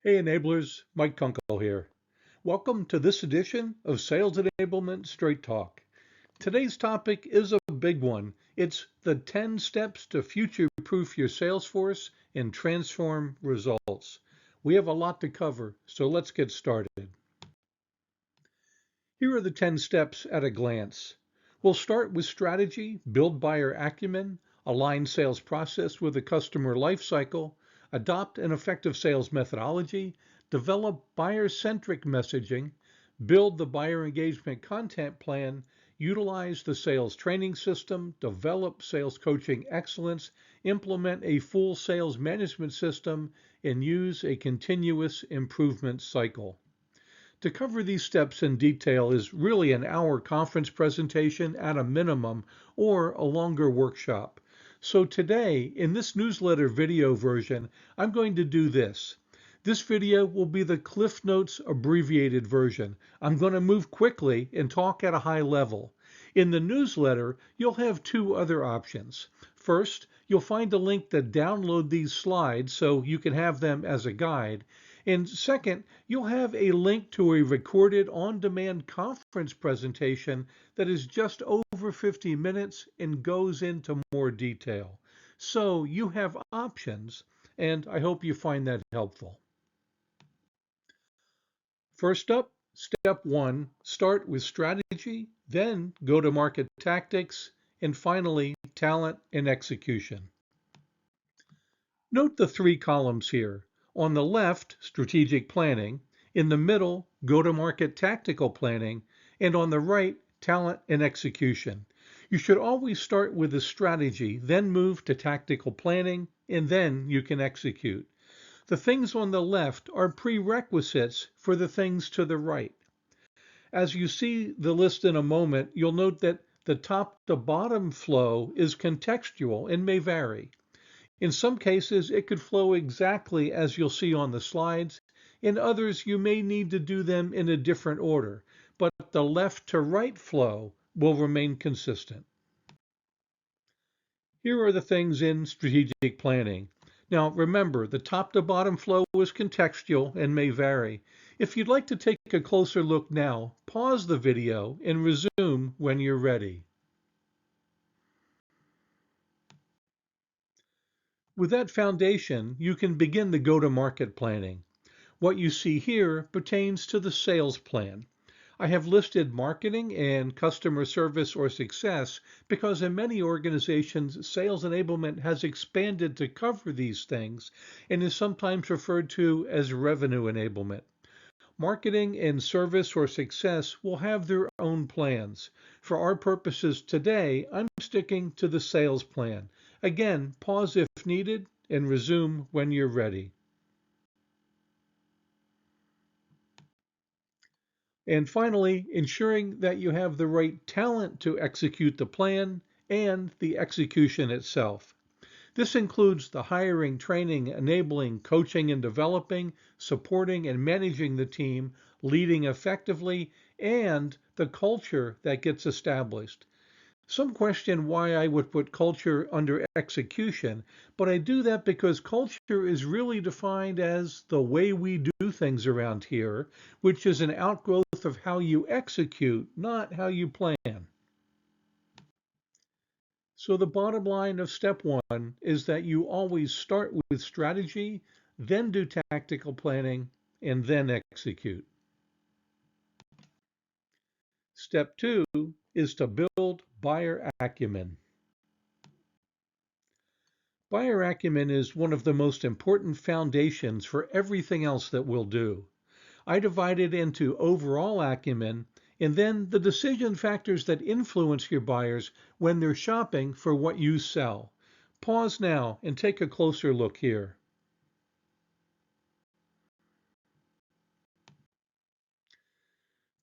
Hey enablers, Mike Kunkle here. Welcome to this edition of Sales Enablement Straight Talk. Today's topic is a big one. It's the 10 steps to future-proof your sales force and transform results. We have a lot to cover, so let's get started. Here are the 10 steps at a glance. We'll start with strategy, build buyer acumen, align sales process with the customer lifecycle, adopt an effective sales methodology, develop buyer-centric messaging, build the buyer engagement content plan, utilize the sales training system, develop sales coaching excellence, implement a full sales management system, and use a continuous improvement cycle. To cover these steps in detail is really an hour conference presentation at a minimum or a longer workshop. So today, in this newsletter video version, I'm going to do this. This video will be the Cliff Notes abbreviated version. I'm going to move quickly and talk at a high level. In the newsletter, you'll have two other options. First, you'll find a link to download these slides so you can have them as a guide. And second, you'll have a link to a recorded on-demand conference presentation that is just over 50 minutes and goes into more detail. So you have options, and I hope you find that helpful. First up, step one, start with strategy, then go-to-market tactics, and finally, talent and execution. Note the three columns here. On the left, strategic planning. In the middle, go-to-market tactical planning. And on the right, talent and execution. You should always start with the strategy, then move to tactical planning, and then you can execute. The things on the left are prerequisites for the things to the right. As you see the list in a moment, you'll note that the top to bottom flow is contextual and may vary. In some cases, it could flow exactly as you'll see on the slides. In others, you may need to do them in a different order, but the left to right flow will remain consistent. Here are the things in strategic planning. Now, remember, the top to bottom flow is contextual and may vary. If you'd like to take a closer look now, pause the video and resume when you're ready. With that foundation, you can begin the go-to-market planning. What you see here pertains to the sales plan. I have listed marketing and customer service or success because in many organizations, sales enablement has expanded to cover these things and is sometimes referred to as revenue enablement. Marketing and service or success will have their own plans. For our purposes today, I'm sticking to the sales plan. Again, pause if needed and resume when you're ready. And finally, ensuring that you have the right talent to execute the plan and the execution itself. This includes the hiring, training, enabling, coaching and developing, supporting and managing the team, leading effectively, and the culture that gets established. Some question why I would put culture under execution, but I do that because culture is really defined as the way we do things around here, which is an outgrowth of how you execute, not how you plan. So the bottom line of step one is that you always start with strategy, then do tactical planning, and then execute. Step two is to build buyer acumen. Buyer acumen is one of the most important foundations for everything else that we'll do. I divide it into overall acumen and then the decision factors that influence your buyers when they're shopping for what you sell. Pause now and take a closer look here.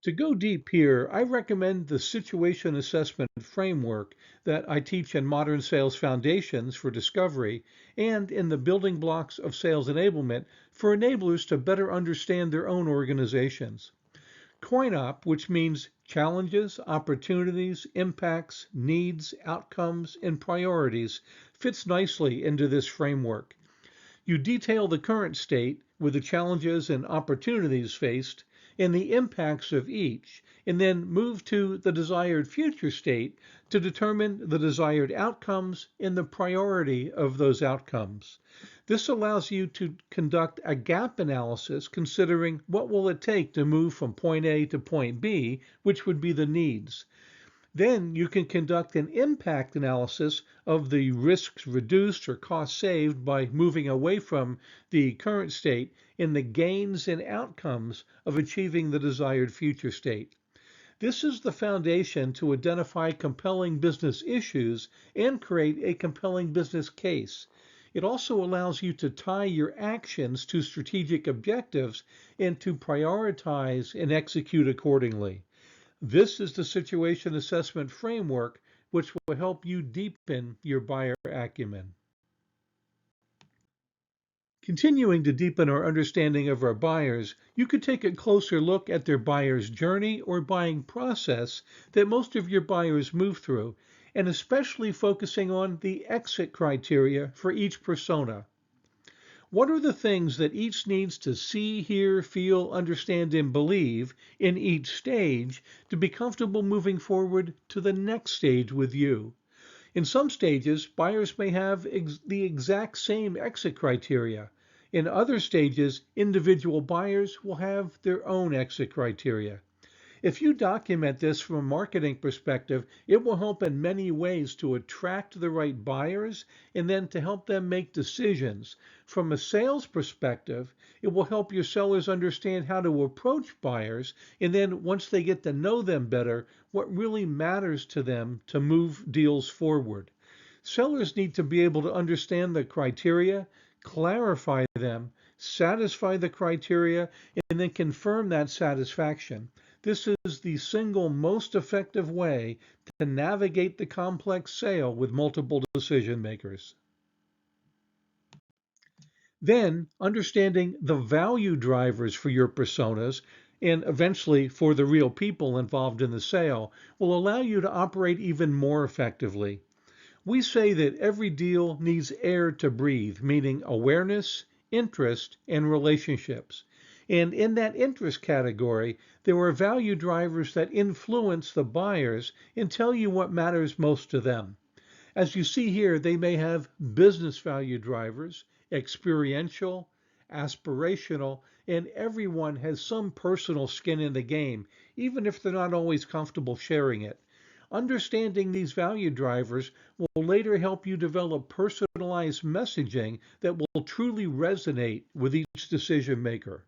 To go deep here, I recommend the situation assessment framework that I teach in Modern Sales Foundations for Discovery and in the Building Blocks of Sales Enablement for enablers to better understand their own organizations. COINOP, which means challenges, opportunities, impacts, needs, outcomes, and priorities, fits nicely into this framework. You detail the current state with the challenges and opportunities faced and the impacts of each, and then move to the desired future state to determine the desired outcomes and the priority of those outcomes. This allows you to conduct a gap analysis considering what will it take to move from point A to point B, which would be the needs. Then you can conduct an impact analysis of the risks reduced or costs saved by moving away from the current state and the gains and outcomes of achieving the desired future state. This is the foundation to identify compelling business issues and create a compelling business case. It also allows you to tie your actions to strategic objectives and to prioritize and execute accordingly. This is the situation assessment framework, which will help you deepen your buyer acumen. Continuing to deepen our understanding of our buyers, you could take a closer look at their buyer's journey or buying process that most of your buyers move through, and especially focusing on the exit criteria for each persona. What are the things that each needs to see, hear, feel, understand, and believe in each stage to be comfortable moving forward to the next stage with you? In some stages, buyers may have the exact same exit criteria. In other stages, individual buyers will have their own exit criteria. If you document this from a marketing perspective, it will help in many ways to attract the right buyers and then to help them make decisions. From a sales perspective, it will help your sellers understand how to approach buyers, and then once they get to know them better, what really matters to them to move deals forward. Sellers need to be able to understand the criteria, clarify them, satisfy the criteria, and then confirm that satisfaction. This is the single most effective way to navigate the complex sale with multiple decision makers. Then, understanding the value drivers for your personas and eventually for the real people involved in the sale will allow you to operate even more effectively. We say that every deal needs air to breathe, meaning awareness, interest, and relationships. And in that interest category, there are value drivers that influence the buyers and tell you what matters most to them. As you see here, they may have business value drivers, experiential, aspirational, and everyone has some personal skin in the game, even if they're not always comfortable sharing it. Understanding these value drivers will later help you develop personalized messaging that will truly resonate with each decision maker.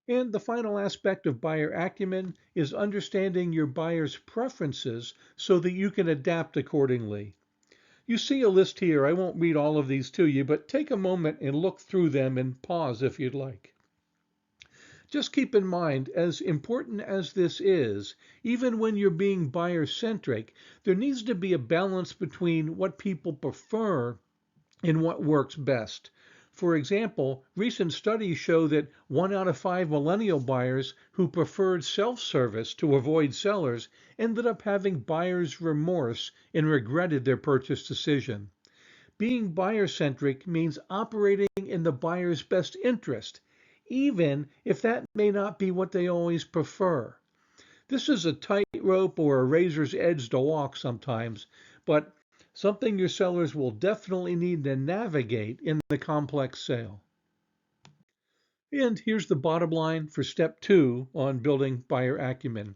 And the final aspect of buyer acumen is understanding your buyer's preferences so that you can adapt accordingly. You see a list here. I won't read all of these to you, but take a moment and look through them and pause if you'd like. Just keep in mind, as important as this is, even when you're being buyer-centric, there needs to be a balance between what people prefer and what works best. For example, recent studies show that 1 out of 5 millennial buyers who preferred self-service to avoid sellers ended up having buyer's remorse and regretted their purchase decision. Being buyer-centric means operating in the buyer's best interest, even if that may not be what they always prefer. This is a tightrope or a razor's edge to walk sometimes, but something your sellers will definitely need to navigate in the complex sale. And here's the bottom line for step 2 on building buyer acumen.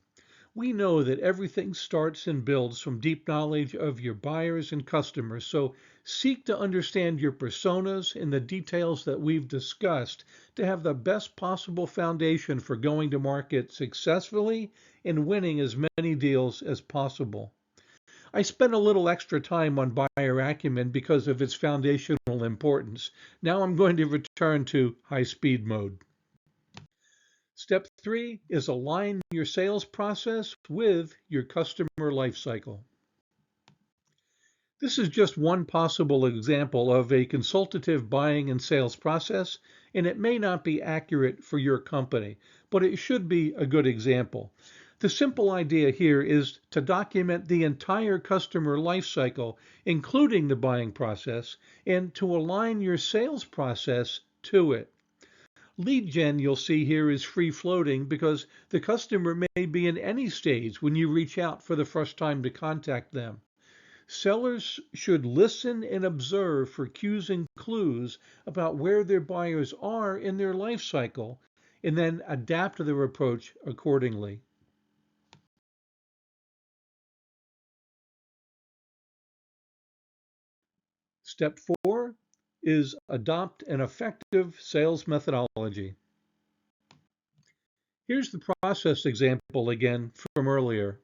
We know that everything starts and builds from deep knowledge of your buyers and customers, so seek to understand your personas and the details that we've discussed to have the best possible foundation for going to market successfully and winning as many deals as possible. I spent a little extra time on buyer acumen because of its foundational importance. Now I'm going to return to high-speed mode. Step 3 is align your sales process with your customer lifecycle. This is just one possible example of a consultative buying and sales process, and it may not be accurate for your company, but it should be a good example. The simple idea here is to document the entire customer lifecycle, including the buying process, and to align your sales process to it. Lead gen you'll see here is free floating because the customer may be in any stage when you reach out for the first time to contact them. Sellers should listen and observe for cues and clues about where their buyers are in their life cycle and then adapt their approach accordingly. Step 4 is adopt an effective sales methodology. Here's the process example again from earlier.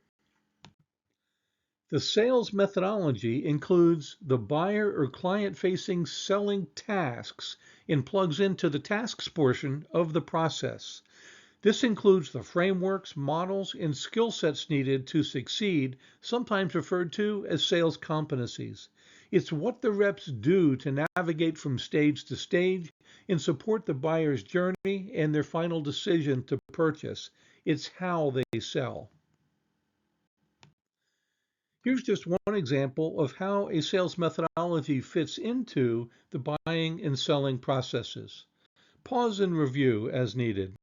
The sales methodology includes the buyer or client-facing selling tasks and plugs into the tasks portion of the process. This includes the frameworks, models, and skill sets needed to succeed, sometimes referred to as sales competencies. It's what the reps do to navigate from stage to stage and support the buyer's journey and their final decision to purchase. It's how they sell. Here's just one example of how a sales methodology fits into the buying and selling processes. Pause and review as needed.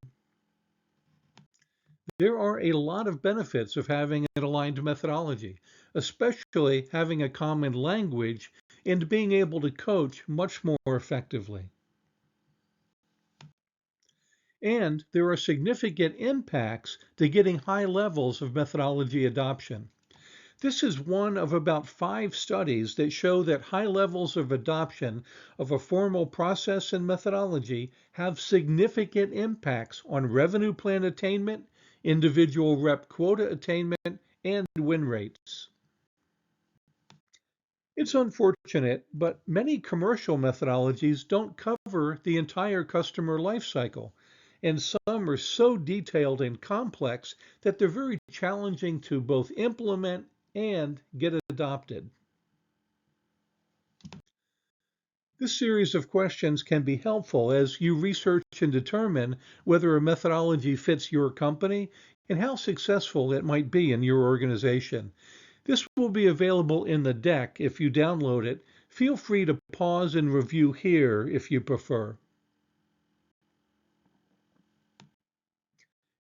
There are a lot of benefits of having an aligned methodology, especially having a common language and being able to coach much more effectively. And there are significant impacts to getting high levels of methodology adoption. This is one of about 5 studies that show that high levels of adoption of a formal process and methodology have significant impacts on revenue plan attainment, individual rep quota attainment, and win rates. It's unfortunate, but many commercial methodologies don't cover the entire customer lifecycle, and some are so detailed and complex that they're very challenging to both implement and get adopted. This series of questions can be helpful as you research and determine whether a methodology fits your company and how successful it might be in your organization. This will be available in the deck if you download it. Feel free to pause and review here if you prefer.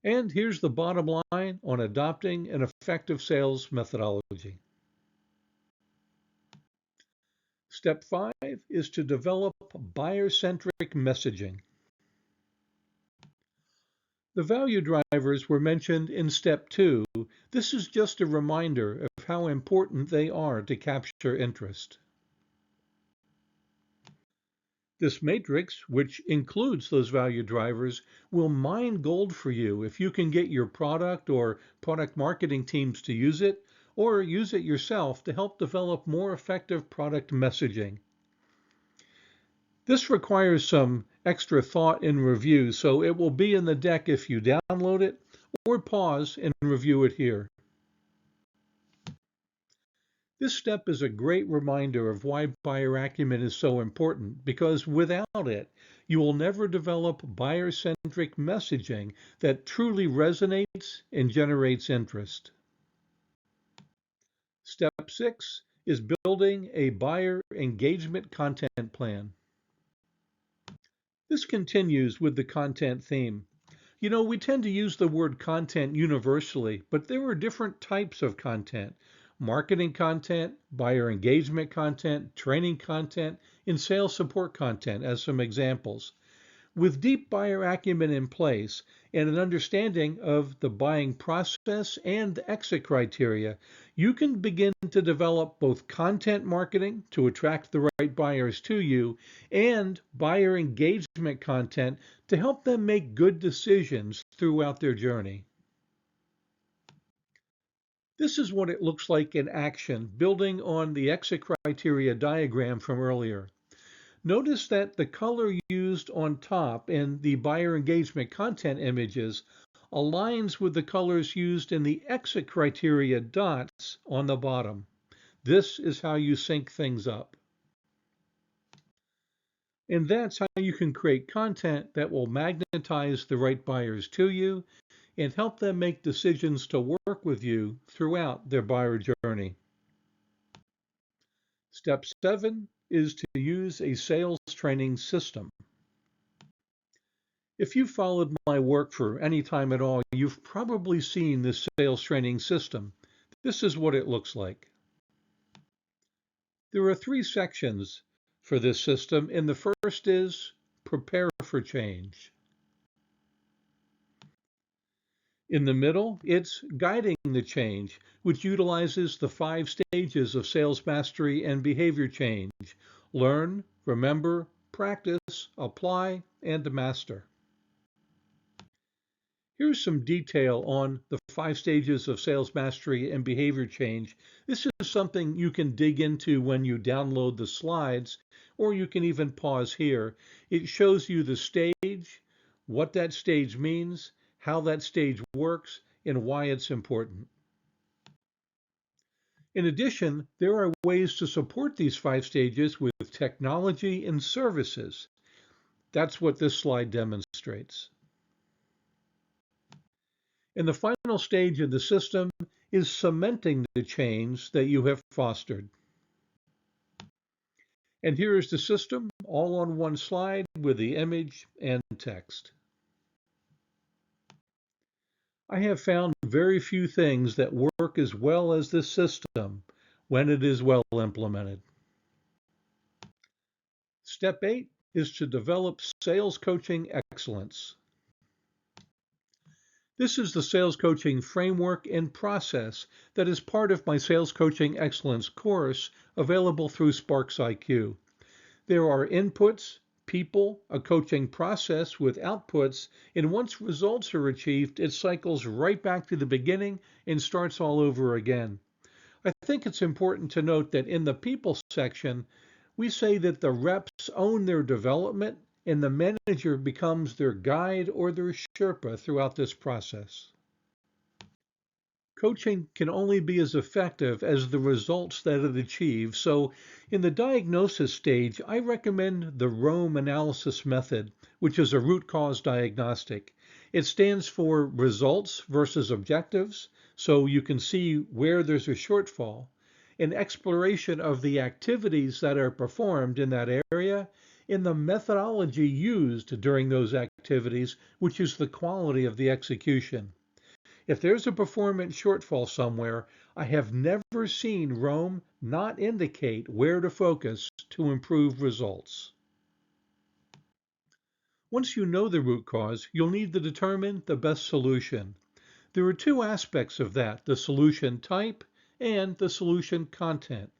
And here's the bottom line on adopting an effective sales methodology. Step 5 is to develop buyer-centric messaging. The value drivers were mentioned in step 2. This is just a reminder of how important they are to capture interest. This matrix, which includes those value drivers, will mine gold for you if you can get your product or product marketing teams to use it, or use it yourself to help develop more effective product messaging. This requires some extra thought and review, so it will be in the deck if you download it, or pause and review it here. This step is a great reminder of why buyer acumen is so important, because without it, you will never develop buyer-centric messaging that truly resonates and generates interest. Step 6 is building a buyer engagement content plan. This continues with the content theme. You know, we tend to use the word content universally, but there are different types of content. Marketing content, buyer engagement content, training content, and sales support content as some examples. With deep buyer acumen in place and an understanding of the buying process and the exit criteria, you can begin to develop both content marketing to attract the right buyers to you and buyer engagement content to help them make good decisions throughout their journey. This is what it looks like in action, building on the exit criteria diagram from earlier. Notice that the color used on top in the buyer engagement content images aligns with the colors used in the exit criteria dots on the bottom. This is how you sync things up. And that's how you can create content that will magnetize the right buyers to you and help them make decisions to work with you throughout their buyer journey. Step 7 is to use a sales training system. If you've followed my work for any time at all, you've probably seen this sales training system. This is what it looks like. There are 3 sections for this system, and the first is prepare for change. In the middle, it's guiding the change, which utilizes the 5 stages of sales mastery and behavior change: learn, remember, practice, apply, and master. Here's some detail on the 5 stages of sales mastery and behavior change. This is something you can dig into when you download the slides, or you can even pause here. It shows you the stage, what that stage means, how that stage works, and why it's important. In addition, there are ways to support these 5 stages with technology and services. That's what this slide demonstrates. And the final stage of the system is cementing the change that you have fostered. And here is the system, all on one slide with the image and text. I have found very few things that work as well as this system when it is well implemented. Step 8 is to develop sales coaching excellence. This is the sales coaching framework and process that is part of my Sales Coaching Excellence course available through Sparks IQ. There are inputs, people, a coaching process with outputs, and once results are achieved, it cycles right back to the beginning and starts all over again. I think it's important to note that in the people section, we say that the reps own their development and the manager becomes their guide or their Sherpa throughout this process. Coaching can only be as effective as the results that it achieves, so in the diagnosis stage, I recommend the Rome analysis method, which is a root cause diagnostic. It stands for results versus objectives, so you can see where there's a shortfall, an exploration of the activities that are performed in that area, in the methodology used during those activities, which is the quality of the execution. If there's a performance shortfall somewhere, I have never seen Rome not indicate where to focus to improve results. Once you know the root cause, you'll need to determine the best solution. There are 2 aspects of that: the solution type and the solution content.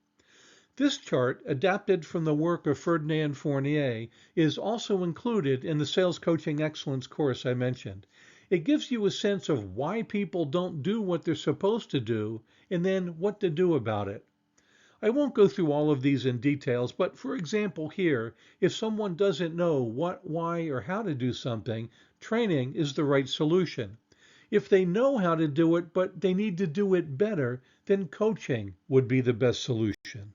This chart, adapted from the work of Ferdinand Fournier, is also included in the Sales Coaching Excellence course I mentioned. It gives you a sense of why people don't do what they're supposed to do, and then what to do about it. I won't go through all of these in details, but for example here, if someone doesn't know what, why, or how to do something, training is the right solution. If they know how to do it, but they need to do it better, then coaching would be the best solution.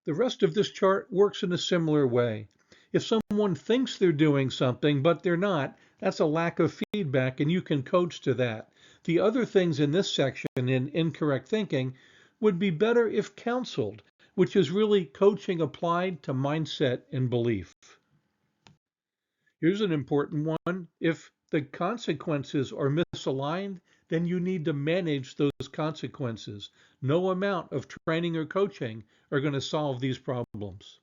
The rest of this chart works in a similar way. If someone thinks they're doing something, but they're not, that's a lack of feedback, and you can coach to that. The other things in this section in incorrect thinking would be better if counseled, which is really coaching applied to mindset and belief. Here's an important one. If the consequences are misaligned, then you need to manage those consequences. No amount of training or coaching are going to solve these problems.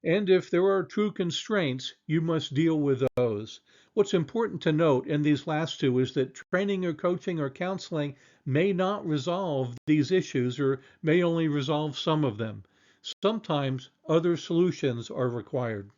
And if there are true constraints, you must deal with those. What's important to note in these last 2 is that training or coaching or counseling may not resolve these issues or may only resolve some of them. Sometimes other solutions are required.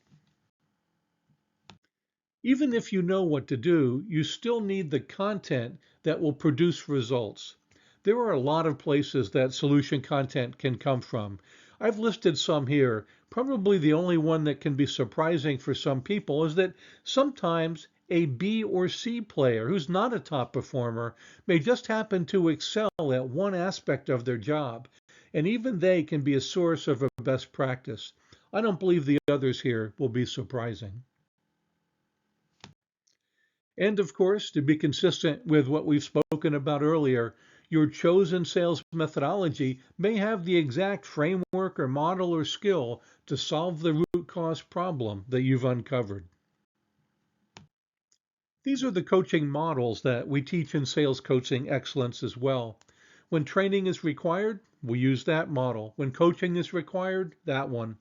Even if you know what to do, you still need the content that will produce results. There are a lot of places that solution content can come from. I've listed some here. Probably the only one that can be surprising for some people is that sometimes a B or C player who's not a top performer may just happen to excel at one aspect of their job, and even they can be a source of a best practice. I don't believe the others here will be surprising. And of course, to be consistent with what we've spoken about earlier, your chosen sales methodology may have the exact framework or model or skill to solve the root cause problem that you've uncovered. These are the coaching models that we teach in Sales Coaching Excellence as well. When training is required, we use that model. When coaching is required, that one.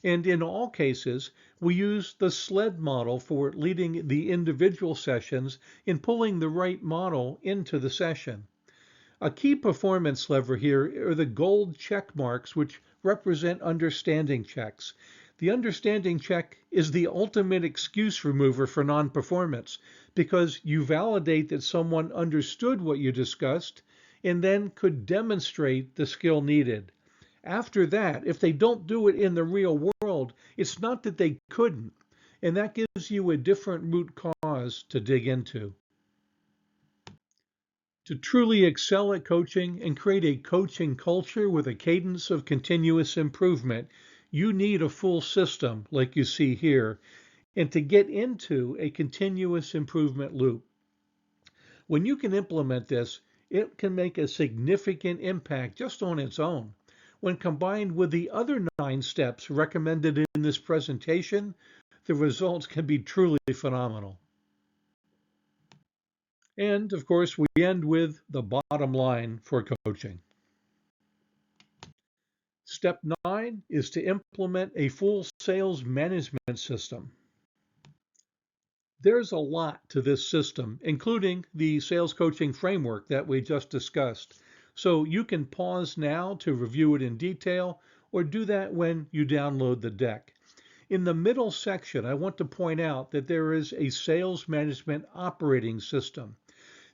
And in all cases, we use the SLED model for leading the individual sessions and pulling the right model into the session. A key performance lever here are the gold check marks, which represent understanding checks. The understanding check is the ultimate excuse remover for non-performance because you validate that someone understood what you discussed and then could demonstrate the skill needed. After that, if they don't do it in the real world, it's not that they couldn't, and that gives you a different root cause to dig into. To truly excel at coaching and create a coaching culture with a cadence of continuous improvement, you need a full system like you see here, and to get into a continuous improvement loop. When you can implement this, it can make a significant impact just on its own. When combined with the other 9 steps recommended in this presentation, the results can be truly phenomenal. And of course, we end with the bottom line for coaching. Step 9 is to implement a full sales management system. There's a lot to this system, including the sales coaching framework that we just discussed. So you can pause now to review it in detail, or do that when you download the deck. In the middle section, I want to point out that there is a sales management operating system.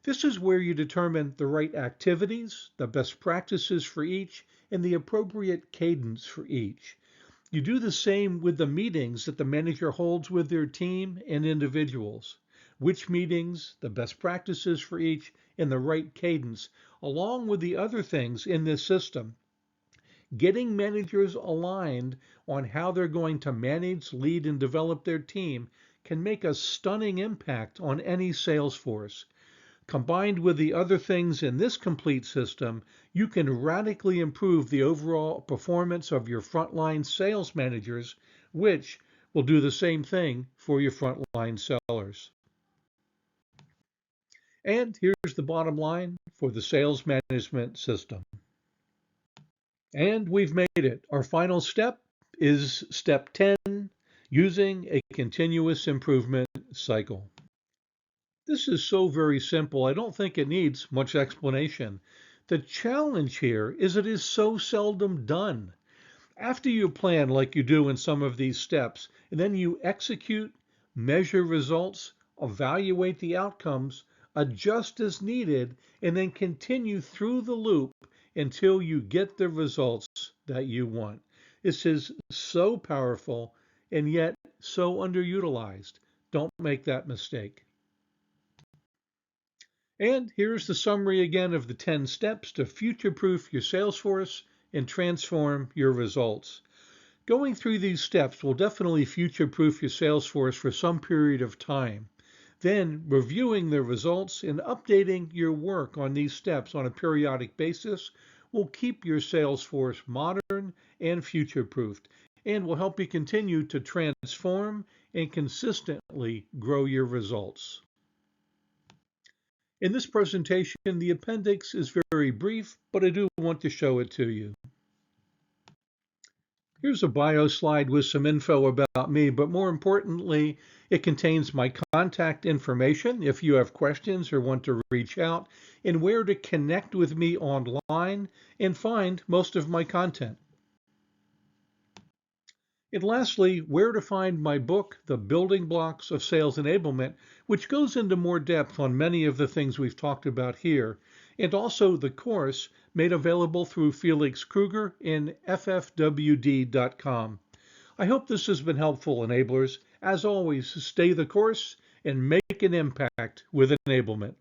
This is where you determine the right activities, the best practices for each, and the appropriate cadence for each. You do the same with the meetings that the manager holds with their team and individuals. Which meetings, the best practices for each, and the right cadence, along with the other things in this system. Getting managers aligned on how they're going to manage, lead, and develop their team can make a stunning impact on any sales force. Combined with the other things in this complete system, you can radically improve the overall performance of your frontline sales managers, which will do the same thing for your frontline sellers. And here's the bottom line for the sales management system. And we've made it. Our final step is step 10, using a continuous improvement cycle. This is so very simple, I don't think it needs much explanation. The challenge here is it is so seldom done. After you plan like you do in some of these steps, and then you execute, measure results, evaluate the outcomes, adjust as needed, and then continue through the loop until you get the results that you want. This is so powerful and yet so underutilized. Don't make that mistake. And here's the summary again of the 10 steps to future-proof your sales force and transform your results. Going through these steps will definitely future-proof your sales force for some period of time. Then reviewing the results and updating your work on these steps on a periodic basis will keep your sales force modern and future-proofed and will help you continue to transform and consistently grow your results. In this presentation, the appendix is very brief, but I do want to show it to you. Here's a bio slide with some info about me, but more importantly, it contains my contact information if you have questions or want to reach out, and where to connect with me online and find most of my content. And lastly, where to find my book, The Building Blocks of Sales Enablement, which goes into more depth on many of the things we've talked about here, and also the course made available through Felix Kruger in ffwd.com. I hope this has been helpful, enablers. As always, stay the course and make an impact with enablement.